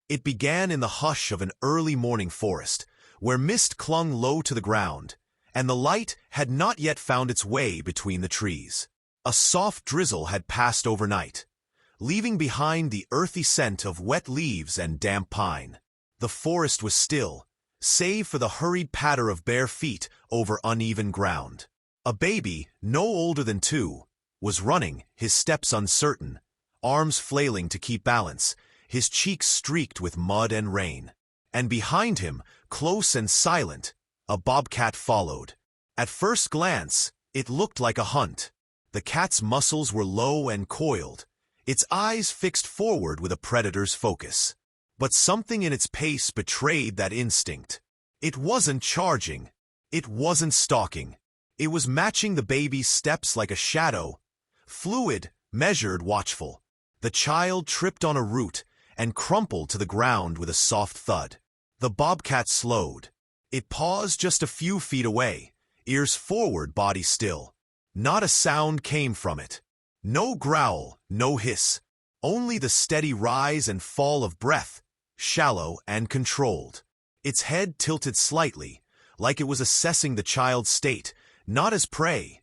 It began in the hush of an early morning forest, where mist clung low to the ground, and the light had not yet found its way between the trees. A soft drizzle had passed overnight, leaving behind the earthy scent of wet leaves and damp pine. The forest was still, save for the hurried patter of bare feet over uneven ground. A baby, no older than 2, was running, his steps uncertain, arms flailing to keep balance, his cheeks streaked with mud and rain. And behind him, close and silent, a bobcat followed. At first glance, it looked like a hunt. The cat's muscles were low and coiled, its eyes fixed forward with a predator's focus. But something in its pace betrayed that instinct. It wasn't charging. It wasn't stalking. It was matching the baby's steps like a shadow, fluid, measured, watchful. The child tripped on a root and crumpled to the ground with a soft thud. The bobcat slowed. It paused just a few feet away, ears forward, body still. Not a sound came from it. No growl, no hiss, only the steady rise and fall of breath, shallow and controlled. Its head tilted slightly, like it was assessing the child's state, not as prey,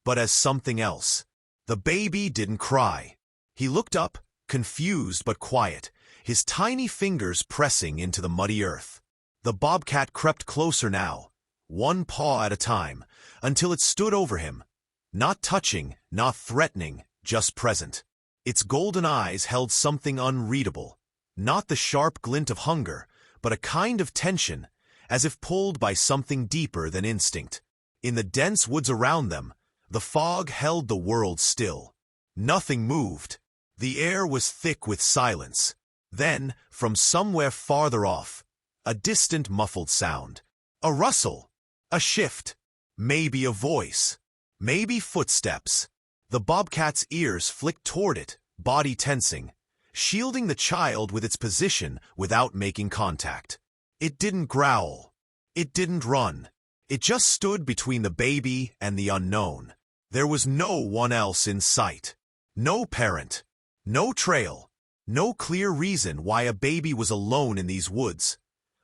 but as something else. The baby didn't cry. He looked up, confused but quiet, his tiny fingers pressing into the muddy earth. The bobcat crept closer now, one paw at a time, until it stood over him, not touching, not threatening, just present. Its golden eyes held something unreadable, not the sharp glint of hunger, but a kind of tension, as if pulled by something deeper than instinct. In the dense woods around them, the fog held the world still. Nothing moved. The air was thick with silence. Then, from somewhere farther off, a distant muffled sound. A rustle. A shift. Maybe a voice. Maybe footsteps. The bobcat's ears flicked toward it, body tensing, shielding the child with its position without making contact. It didn't growl. It didn't run. It just stood between the baby and the unknown. There was no one else in sight. No parent. No trail. No clear reason why a baby was alone in these woods,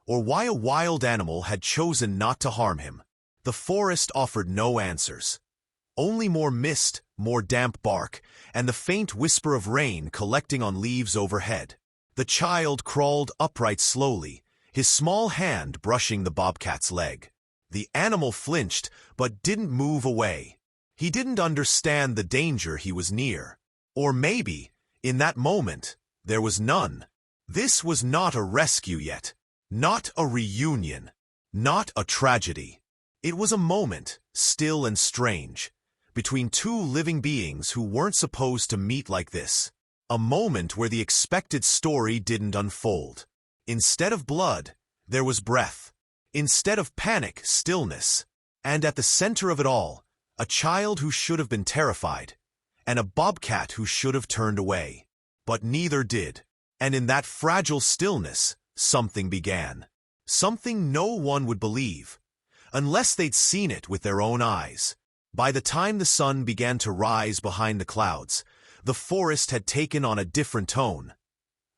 or why a wild animal had chosen not to harm him. The forest offered no answers. Only more mist, more damp bark, and the faint whisper of rain collecting on leaves overhead. The child crawled upright slowly, his small hand brushing the bobcat's leg. The animal flinched, but didn't move away. He didn't understand the danger he was near. Or maybe, in that moment, there was none. This was not a rescue yet, not a reunion, not a tragedy. It was a moment, still and strange, between two living beings who weren't supposed to meet like this. A moment where the expected story didn't unfold. Instead of blood, there was breath. Instead of panic, stillness. And at the center of it all, a child who should have been terrified, and a bobcat who should have turned away. But neither did. And in that fragile stillness, something began. Something no one would believe, unless they'd seen it with their own eyes. By the time the sun began to rise behind the clouds, the forest had taken on a different tone.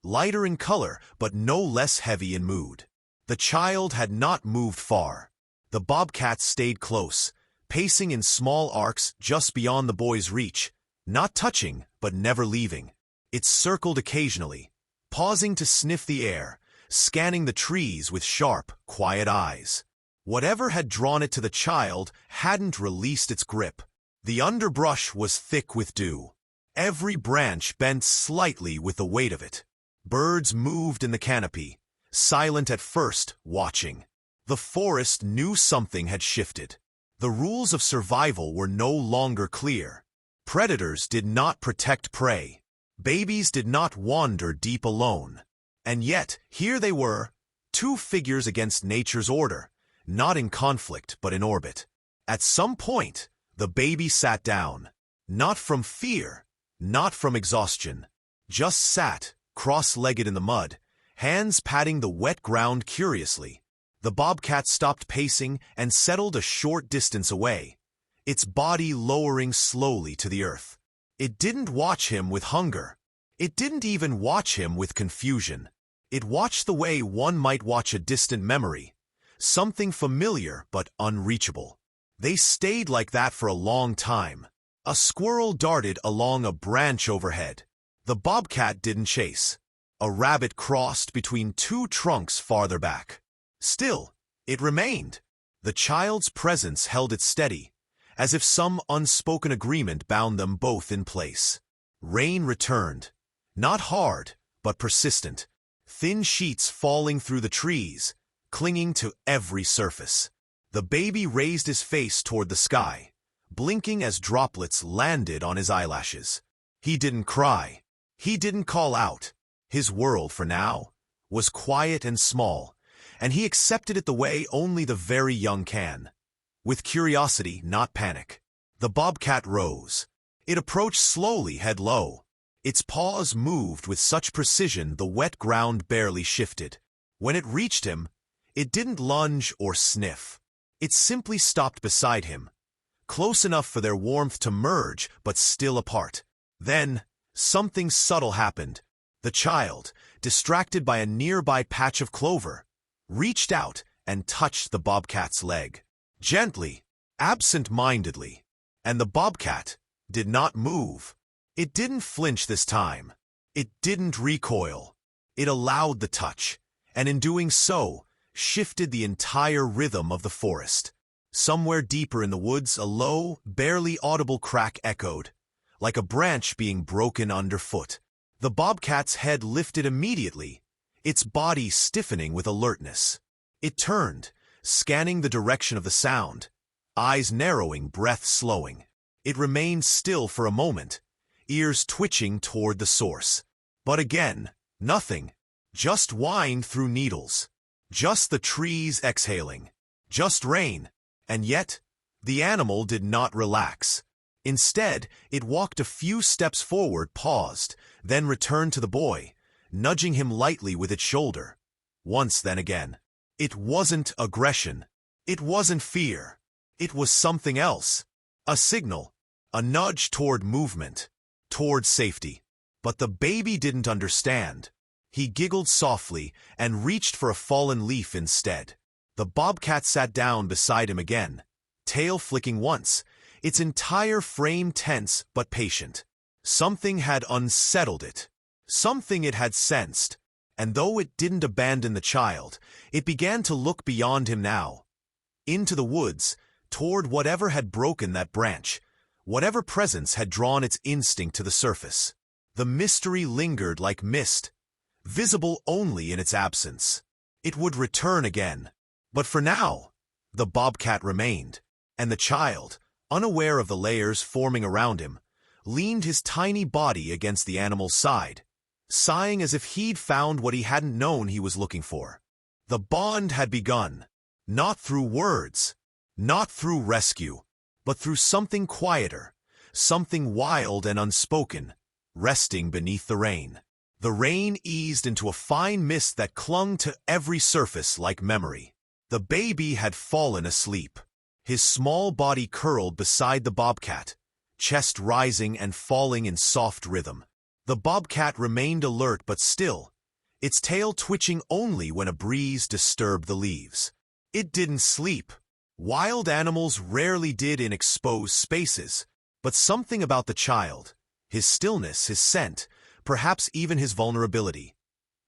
Lighter in color, but no less heavy in mood. The child had not moved far. The bobcat stayed close, pacing in small arcs just beyond the boy's reach, not touching, but never leaving. It circled occasionally, pausing to sniff the air, scanning the trees with sharp, quiet eyes. Whatever had drawn it to the child hadn't released its grip. The underbrush was thick with dew. Every branch bent slightly with the weight of it. Birds moved in the canopy, silent at first, watching. The forest knew something had shifted. The rules of survival were no longer clear. Predators did not protect prey. Babies did not wander deep alone. And yet, here they were, two figures against nature's order, not in conflict but in orbit. At some point, the baby sat down. Not from fear, not from exhaustion. Just sat, cross-legged in the mud, hands patting the wet ground curiously. The bobcat stopped pacing and settled a short distance away, its body lowering slowly to the earth. It didn't watch him with hunger. It didn't even watch him with confusion. It watched the way one might watch a distant memory, something familiar but unreachable. They stayed like that for a long time. A squirrel darted along a branch overhead. The bobcat didn't chase. A rabbit crossed between two trunks farther back. Still, it remained. The child's presence held it steady, as if some unspoken agreement bound them both in place. Rain returned. Not hard, but persistent. Thin sheets falling through the trees, clinging to every surface. The baby raised his face toward the sky, blinking as droplets landed on his eyelashes. He didn't cry. He didn't call out. His world, for now, was quiet and small, and he accepted it the way only the very young can. With curiosity, not panic. The bobcat rose. It approached slowly, head low. Its paws moved with such precision the wet ground barely shifted. When it reached him, it didn't lunge or sniff. It simply stopped beside him, close enough for their warmth to merge but still apart. Then, something subtle happened. The child, distracted by a nearby patch of clover, reached out and touched the bobcat's leg. Gently, absent-mindedly, and the bobcat did not move. It didn't flinch this time. It didn't recoil. It allowed the touch, and in doing so, shifted the entire rhythm of the forest. Somewhere deeper in the woods, a low, barely audible crack echoed, like a branch being broken underfoot. The bobcat's head lifted immediately, its body stiffening with alertness. It turned, scanning the direction of the sound, eyes narrowing, breath slowing. It remained still for a moment, ears twitching toward the source. But again, nothing. Just whined through needles. Just the trees exhaling. Just rain. And yet, the animal did not relax. Instead, it walked a few steps forward, paused, then returned to the boy, nudging him lightly with its shoulder. Once, then again. It wasn't aggression. It wasn't fear. It was something else. A signal. A nudge toward movement. Toward safety. But the baby didn't understand. He giggled softly and reached for a fallen leaf instead. The bobcat sat down beside him again, tail flicking once, its entire frame tense but patient. Something had unsettled it. Something it had sensed. And though it didn't abandon the child, it began to look beyond him now. Into the woods, toward whatever had broken that branch, whatever presence had drawn its instinct to the surface. The mystery lingered like mist, visible only in its absence. It would return again. But for now, the bobcat remained, and the child, unaware of the layers forming around him, leaned his tiny body against the animal's side, sighing as if he'd found what he hadn't known he was looking for. The bond had begun, not through words, not through rescue, but through something quieter, something wild and unspoken, resting beneath the rain. The rain eased into a fine mist that clung to every surface like memory. The baby had fallen asleep, his small body curled beside the bobcat, chest rising and falling in soft rhythm. The bobcat remained alert but still, its tail twitching only when a breeze disturbed the leaves. It didn't sleep. Wild animals rarely did in exposed spaces, but something about the child, his stillness, his scent, perhaps even his vulnerability,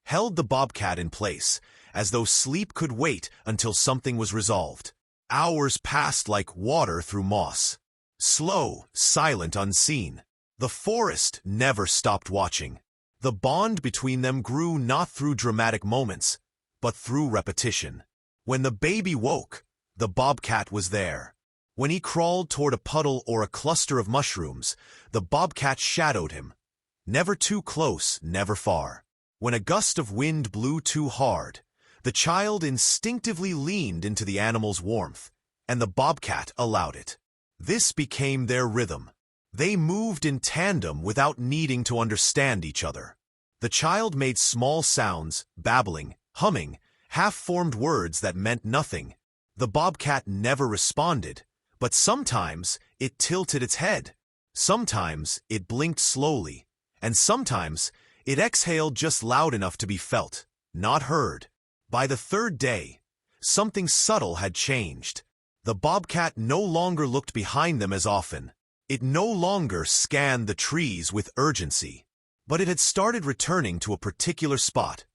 held the bobcat in place, as though sleep could wait until something was resolved. Hours passed like water through moss. Slow, silent, unseen. The forest never stopped watching. The bond between them grew not through dramatic moments, but through repetition. When the baby woke, the bobcat was there. When he crawled toward a puddle or a cluster of mushrooms, the bobcat shadowed him. Never too close, never far. When a gust of wind blew too hard, the child instinctively leaned into the animal's warmth, and the bobcat allowed it. This became their rhythm. They moved in tandem without needing to understand each other. The child made small sounds, babbling, humming, half-formed words that meant nothing. The bobcat never responded, but sometimes it tilted its head. Sometimes it blinked slowly, and sometimes it exhaled just loud enough to be felt. not heard. By the third day, something subtle had changed. The bobcat no longer looked behind them as often. It no longer scanned the trees with urgency, but it had started returning to a particular spot,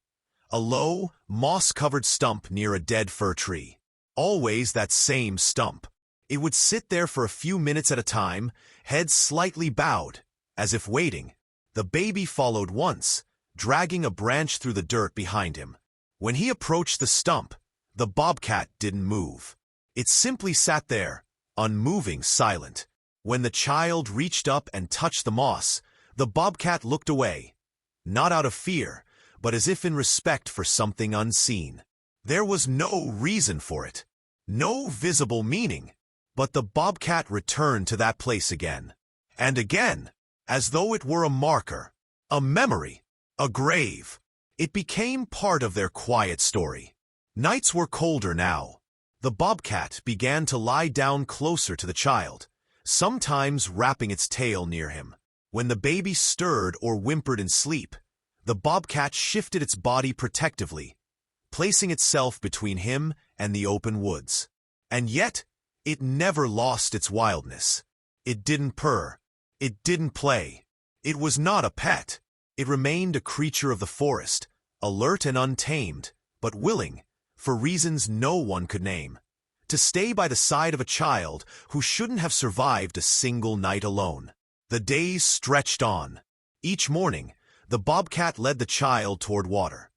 a low, moss-covered stump near a dead fir tree. Always that same stump. It would sit there for a few minutes at a time, head slightly bowed, as if waiting. The baby followed once, dragging a branch through the dirt behind him. When he approached the stump, the bobcat didn't move. It simply sat there, unmoving, silent. When the child reached up and touched the moss, the bobcat looked away, not out of fear, but as if in respect for something unseen. There was no reason for it, no visible meaning, but the bobcat returned to that place again, and again, as though it were a marker, a memory, a grave. It became part of their quiet story. Nights were colder now. The bobcat began to lie down closer to the child, sometimes wrapping its tail near him. When the baby stirred or whimpered in sleep, the bobcat shifted its body protectively, placing itself between him and the open woods. And yet, it never lost its wildness. It didn't purr. It didn't play. It was not a pet. It remained a creature of the forest, alert and untamed, but willing, for reasons no one could name, to stay by the side of a child who shouldn't have survived a single night alone. The days stretched on. Each morning, the bobcat led the child toward water,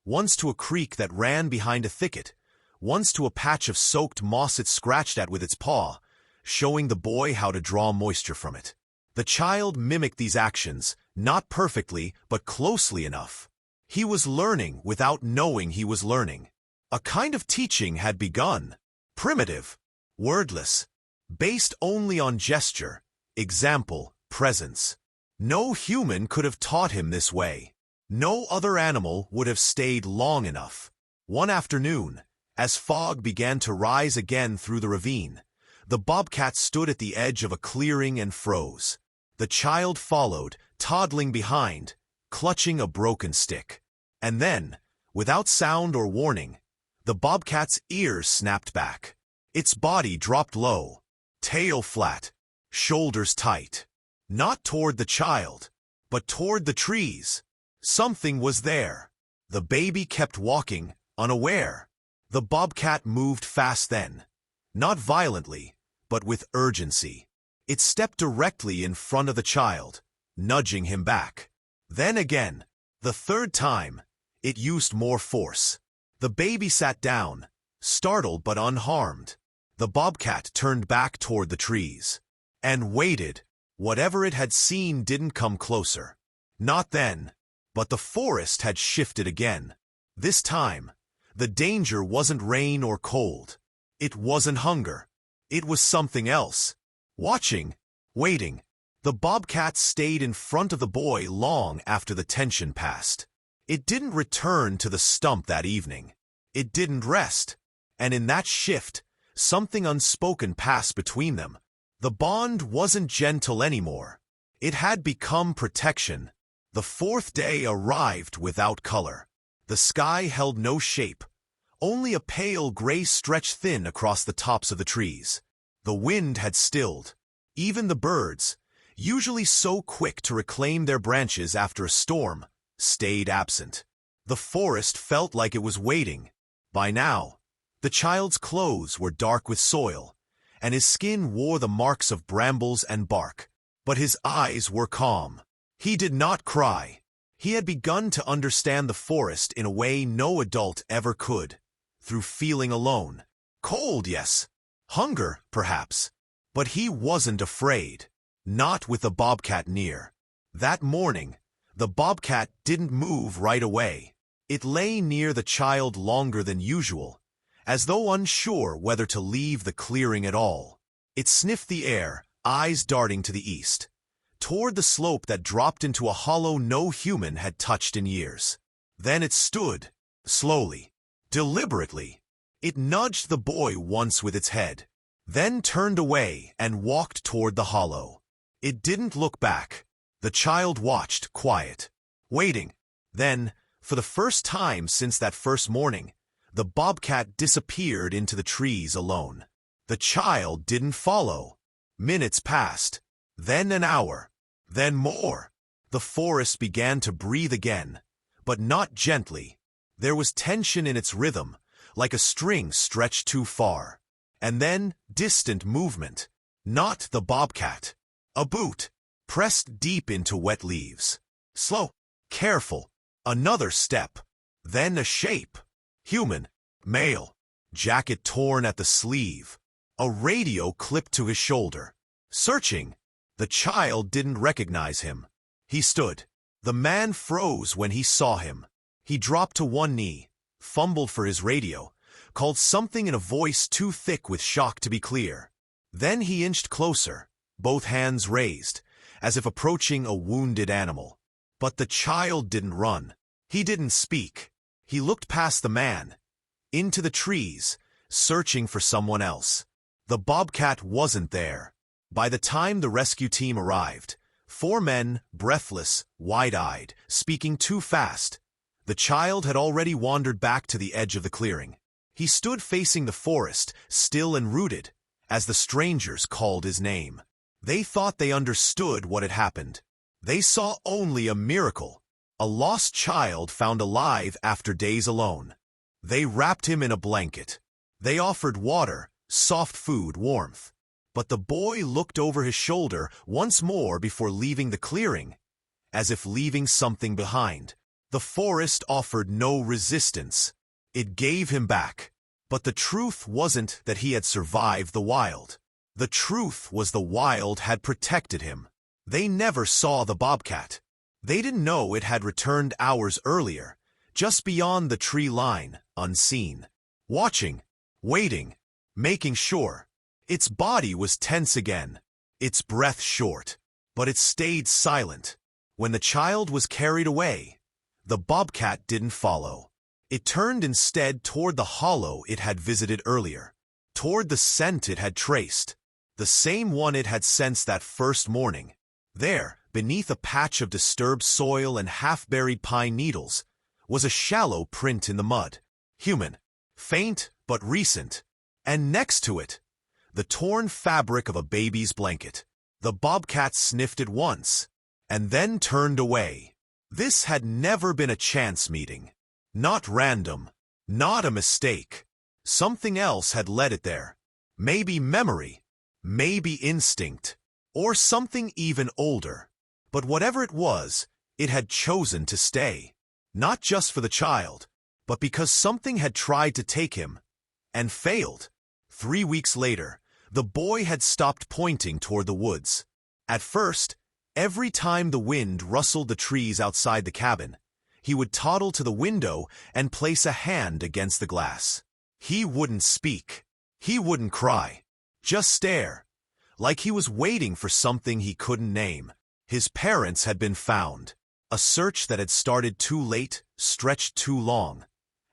once to a creek that ran behind a thicket, once to a patch of soaked moss it scratched at with its paw, showing the boy how to draw moisture from it. The child mimicked these actions, not perfectly, but closely enough. He was learning without knowing he was learning. A kind of teaching had begun, primitive, wordless, based only on gesture, example, presence. No human could have taught him this way. No other animal would have stayed long enough. One afternoon, as fog began to rise again through the ravine, the bobcat stood at the edge of a clearing and froze. The child followed, toddling behind, clutching a broken stick. And then, without sound or warning, the bobcat's ears snapped back. Its body dropped low, tail flat, shoulders tight. Not toward the child, but toward the trees. Something was there. The baby kept walking, unaware. The bobcat moved fast then, not violently, but with urgency. It stepped directly in front of the child, nudging him back. Then again, the third time, it used more force. The baby sat down, startled but unharmed. The bobcat turned back toward the trees, and waited. Whatever it had seen didn't come closer. Not then, but the forest had shifted again. This time, the danger wasn't rain or cold. It wasn't hunger. It was something else. Watching, waiting, the bobcat stayed in front of the boy long after the tension passed. It didn't return to the stump that evening. It didn't rest. And in that shift, something unspoken passed between them. The bond wasn't gentle anymore. It had become protection. The fourth day arrived without color. The sky held no shape. Only a pale gray stretched thin across the tops of the trees. The wind had stilled. Even the birds, usually so quick to reclaim their branches after a storm, stayed absent. The forest felt like it was waiting. By now, the child's clothes were dark with soil, and his skin wore the marks of brambles and bark. But his eyes were calm. He did not cry. He had begun to understand the forest in a way no adult ever could, through feeling alone. Cold, yes. Hunger, perhaps. But he wasn't afraid. Not with the bobcat near. That morning, the bobcat didn't move right away. It lay near the child longer than usual, as though unsure whether to leave the clearing at all. It sniffed the air, eyes darting to the east, toward the slope that dropped into a hollow no human had touched in years. Then it stood, slowly, deliberately. It nudged the boy once with its head, then turned away and walked toward the hollow. It didn't look back. The child watched, quiet, waiting. Then, For the first time since that first morning, the bobcat disappeared into the trees alone. The child didn't follow. Minutes passed, then an hour, then more. The forest began to breathe again, but not gently. There was tension in its rhythm, like a string stretched too far. And then distant movement. Not the bobcat. A boot, pressed deep into wet leaves. Slow, careful. Another step. Then a shape. Human, male. Jacket torn at the sleeve. A radio clipped to his shoulder. Searching. The child didn't recognize him. He stood. The man froze when he saw him. He dropped to one knee, fumbled for his radio, called something in a voice too thick with shock to be clear. Then he inched closer, both hands raised, as if approaching a wounded animal. But the child didn't run. He didn't speak. He looked past the man, into the trees, searching for someone else. The bobcat wasn't there. By the time the rescue team arrived, 4 men, breathless, wide-eyed, speaking too fast. The child had already wandered back to the edge of the clearing. He stood facing the forest, still and rooted, as the strangers called his name. They thought they understood what had happened. They saw only a miracle, a lost child found alive after days alone. They wrapped him in a blanket. They offered water, soft food, warmth. But the boy looked over his shoulder once more before leaving the clearing, as if leaving something behind. The forest offered no resistance. It gave him back. But the truth wasn't that he had survived the wild. The truth was the wild had protected him. They never saw the bobcat. They didn't know it had returned hours earlier, just beyond the tree line, unseen. Watching, waiting, making sure. Its body was tense again, its breath short, but it stayed silent. When the child was carried away, the bobcat didn't follow. It turned instead toward the hollow it had visited earlier, toward the scent it had traced, the same one it had sensed that first morning. There, beneath a patch of disturbed soil and half-buried pine needles, was a shallow print in the mud. Human, faint but recent. And next to it, the torn fabric of a baby's blanket. The bobcat sniffed it once, and then turned away. This had never been a chance meeting. Not random, not a mistake. Something else had led it there. Maybe memory, maybe instinct, or something even older. But whatever it was, it had chosen to stay. Not just for the child, but because something had tried to take him, and failed. 3 weeks later, the boy had stopped pointing toward the woods. At first, every time the wind rustled the trees outside the cabin, he would toddle to the window and place a hand against the glass. He wouldn't speak. He wouldn't cry. Just stare, like he was waiting for something he couldn't name. His parents had been found. A search that had started too late, stretched too long,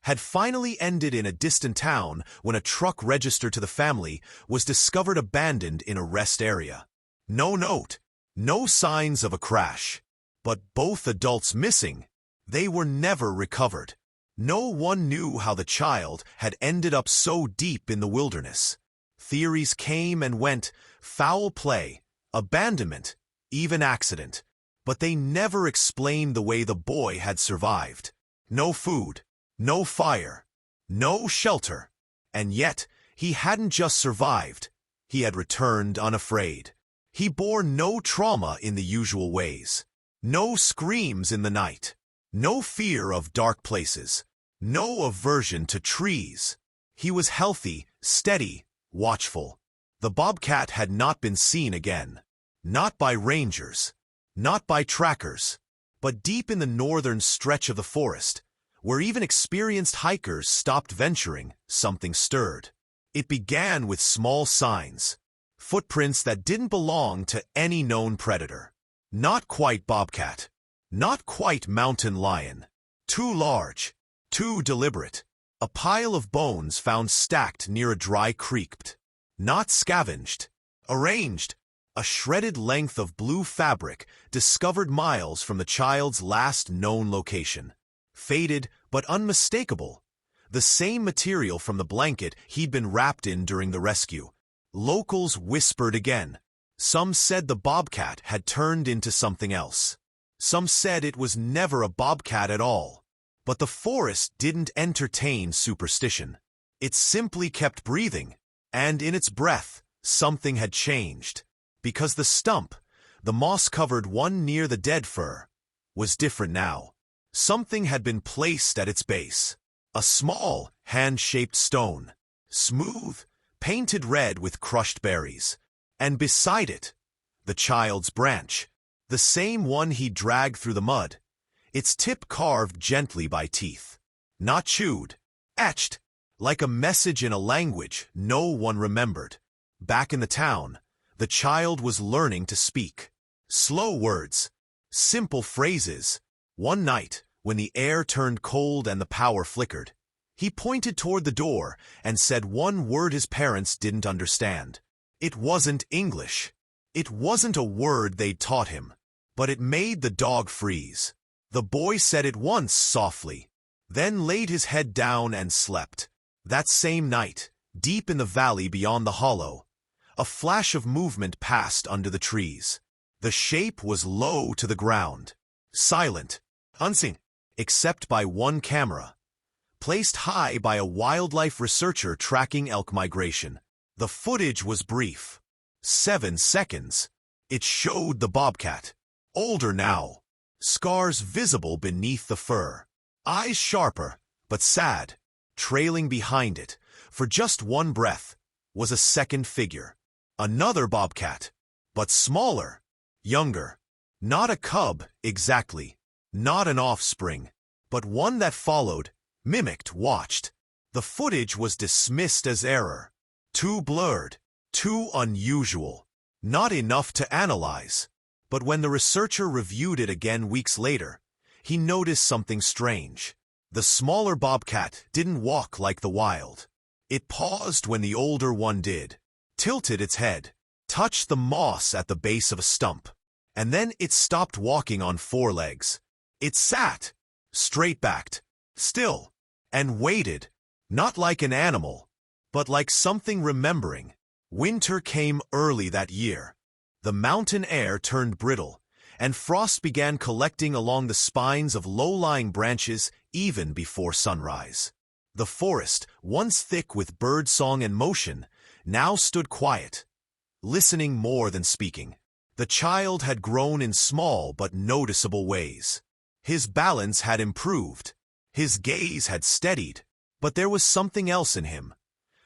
had finally ended in a distant town when a truck registered to the family was discovered abandoned in a rest area. No note, no signs of a crash, but both adults missing. They were never recovered. No one knew how the child had ended up so deep in the wilderness. Theories came and went, foul play, abandonment, even accident, but they never explained the way the boy had survived. No food, no fire, no shelter, and yet he hadn't just survived, he had returned unafraid. He bore no trauma in the usual ways, no screams in the night, no fear of dark places, no aversion to trees. He was healthy, steady, watchful. The bobcat had not been seen again. Not by rangers, not by trackers, but deep in the northern stretch of the forest, where even experienced hikers stopped venturing, something stirred. It began with small signs, footprints that didn't belong to any known predator. Not quite bobcat, not quite mountain lion. Too large, too deliberate. A pile of bones found stacked near a dry creek. Not scavenged, arranged. A shredded length of blue fabric discovered miles from the child's last known location. faded but unmistakable. The same material from the blanket he'd been wrapped in during the rescue. Locals whispered again. Some said the bobcat had turned into something else. Some said it was never a bobcat at all. But the forest didn't entertain superstition. It simply kept breathing, and in its breath, something had changed. Because the stump, the moss-covered one near the dead fir, was different now. Something had been placed at its base. A small, hand-shaped stone, smooth, painted red with crushed berries. And beside it, the child's branch, the same one he dragged through the mud, its tip carved gently by teeth. Not chewed, etched, like a message in a language no one remembered. Back in the town, the child was learning to speak. Slow words, simple phrases. One night, when the air turned cold and the power flickered, he pointed toward the door and said one word his parents didn't understand. It wasn't English. It wasn't a word they'd taught him, but it made the dog freeze. The boy said it once softly, then laid his head down and slept. That same night, deep in the valley beyond the hollow, a flash of movement passed under the trees. The shape was low to the ground, silent, unseen, except by one camera, placed high by a wildlife researcher tracking elk migration. The footage was brief. 7 seconds. It showed the bobcat, older now, scars visible beneath the fur, eyes sharper but sad. Trailing behind it, for just one breath, was a second figure. Another bobcat, but smaller, younger. Not a cub, exactly. Not an offspring, but one that followed, mimicked, watched. The footage was dismissed as error. Too blurred, too unusual, not enough to analyze. But when the researcher reviewed it again weeks later, he noticed something strange. The smaller bobcat didn't walk like the wild. It paused when the older one did, tilted its head, touched the moss at the base of a stump, and then it stopped walking on 4 legs. It sat, straight-backed, still, and waited, not like an animal, but like something remembering. Winter came early that year. The mountain air turned brittle, and frost began collecting along the spines of low-lying branches even before sunrise. The forest, once thick with birdsong and motion, now stood quiet, listening more than speaking. The child had grown in small but noticeable ways. His balance had improved. His gaze had steadied. But there was something else in him,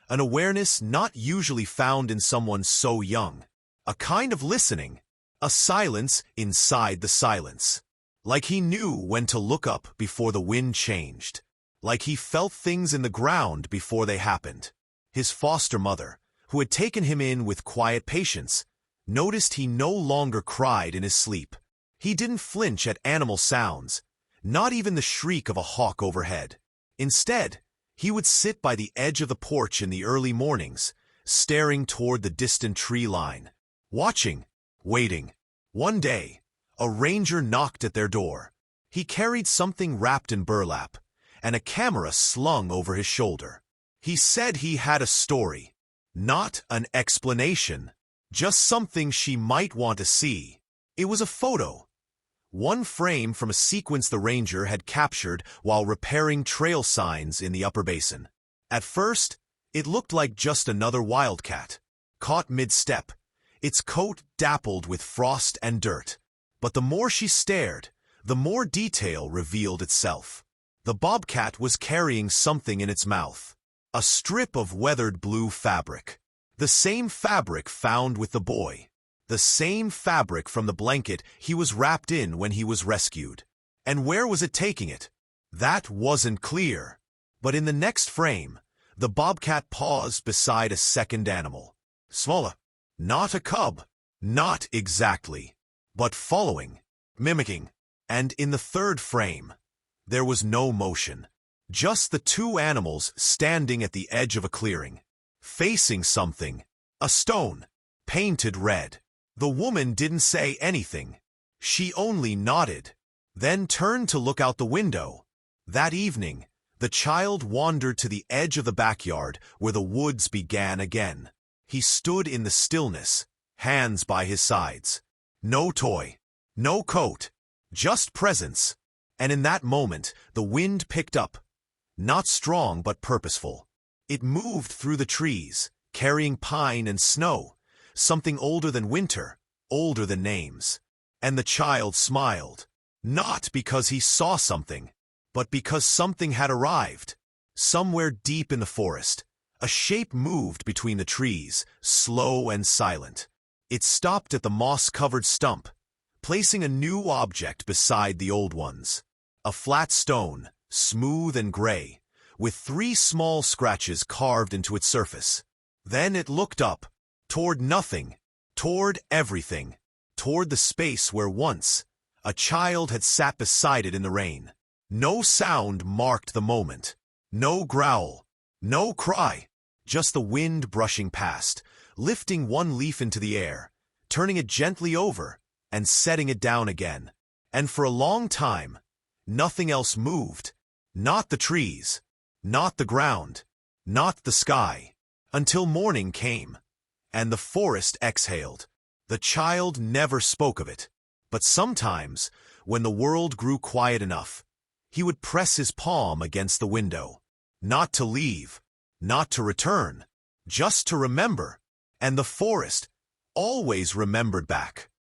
an awareness not usually found in someone so young. A kind of listening, a silence inside the silence. Like he knew when to look up before the wind changed. Like he felt things in the ground before they happened. His foster mother, who had taken him in with quiet patience, noticed he no longer cried in his sleep. He didn't flinch at animal sounds, not even the shriek of a hawk overhead. Instead, he would sit by the edge of the porch in the early mornings, staring toward the distant tree line, watching, waiting. One day, a ranger knocked at their door. He carried something wrapped in burlap, and a camera slung over his shoulder. He said he had a story, not an explanation, just something she might want to see. It was a photo, one frame from a sequence the ranger had captured while repairing trail signs in the upper basin. At first, it looked like just another wildcat, caught mid-step, its coat dappled with frost and dirt. But the more she stared, the more detail revealed itself. The bobcat was carrying something in its mouth, a strip of weathered blue fabric. The same fabric found with the boy. The same fabric from the blanket he was wrapped in when he was rescued. And where was it taking it? That wasn't clear. But in the next frame, the bobcat paused beside a second animal. Smaller. Not a cub. Not exactly. But following. Mimicking. And in the third frame, there was no motion. Just the two animals standing at the edge of a clearing. Facing something. A stone. Painted red. The woman didn't say anything. She only nodded, then turned to look out the window. That evening, the child wandered to the edge of the backyard where the woods began again. He stood in the stillness, hands by his sides. No toy, no coat, just presence. And in that moment, the wind picked up. Not strong but purposeful. It moved through the trees, carrying pine and snow, something older than winter, older than names. And the child smiled, not because he saw something, but because something had arrived. Somewhere deep in the forest, a shape moved between the trees, slow and silent. It stopped at the moss-covered stump, placing a new object beside the old ones. A flat stone, smooth and gray, with 3 small scratches carved into its surface. Then it looked up, toward nothing, toward everything, toward the space where once a child had sat beside it in the rain. No sound marked the moment. No growl, no cry, just the wind brushing past, lifting one leaf into the air, turning it gently over, and setting it down again. And for a long time, nothing else moved. Not the trees, not the ground, not the sky, until morning came, and the forest exhaled. The child never spoke of it, but sometimes, when the world grew quiet enough, he would press his palm against the window, not to leave, not to return, just to remember, and the forest always remembered back.